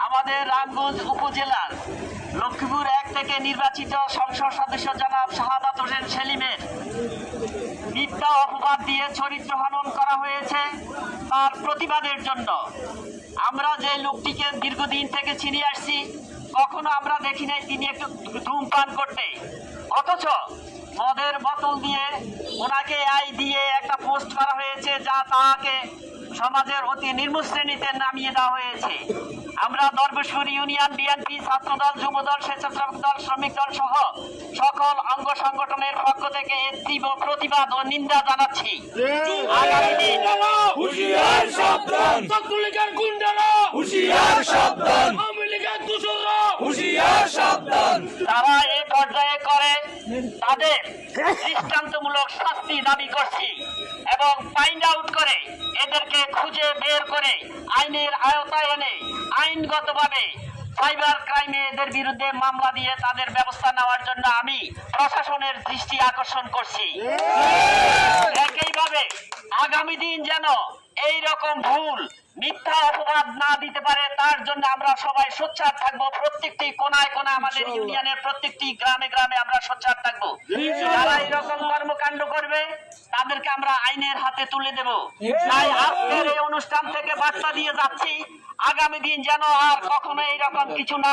আমাদের রামগঞ্জ উপজেলার লক্ষ্মীপুর 1 থেকে নির্বাচিত সংসদ সদস্য জনাব শাহাদাত হোসেন সেলিমের মিথ্যা অপবাদ দিয়ে চরিত্র হনন করা হয়েছে তার প্রতিবাদের জন্য। আমরা যে লোকটিকে দীর্ঘদিন থেকে চিনি আসছি, কখনো আমরা দেখি নাই তিনি একটু ধূমপান করতে, অথচ মদের বোতল দিয়ে ওনাকে দিয়ে একটা পোস্ট করা হয়েছে যা তাকে সমাজের অতি নিম্ন শ্রেণীতে নামিয়ে দেওয়া হয়েছে। আমরা দরবেশপুর ইউনিয়ন বিএনপি, ছাত্রদল, যুবদল, স্বেচ্ছাসেবক দল, শ্রমিক দল সহ সকল অঙ্গ সংগঠনের পক্ষ থেকে এর তীব্র প্রতিবাদ ও নিন্দা জানাচ্ছি। আগামী দিন হুঁশিয়ার সাবধান, ছাত্রলীগের গুন্ডারা হুঁশিয়ার সাবধান, আওয়ামী লীগের দোসররা হুঁশিয়ার সাবধান। তারা এই পর্যায়ে করে তাদের দৃষ্টান্তমূলক শাস্তি দাবি করছি এবং ফাইন্ড আউট করে এদেরকে খুঁজে বের করে আইনের আওতায় এনে আইনগতভাবে সাইবার ক্রাইমে এদের বিরুদ্ধে মামলা দিয়ে তাদের ব্যবস্থা নেওয়ার জন্য আমি প্রশাসনের দৃষ্টি আকর্ষণ করছি। একইভাবে আগামী দিন যেন এই রকম ভুল মিথ্যা অপবাদ না দিতে পারে তার জন্য আমরা সবাই সোচ্চার থাকবো। প্রত্যেকটি কোনায় কোনায় আমাদের ইউনিয়নের প্রত্যেকটি গ্রামে গ্রামে আমরা সোচ্চার থাকবো। যারা এরকম কর্মকাণ্ড করবে তাদেরকে আমরা আইনের হাতে তুলে দেব। তাই আজকের এই অনুষ্ঠান থেকে বার্তা দিয়ে যাচ্ছি, আগামী দিন যেন আর কখনো এইরকম কিছু না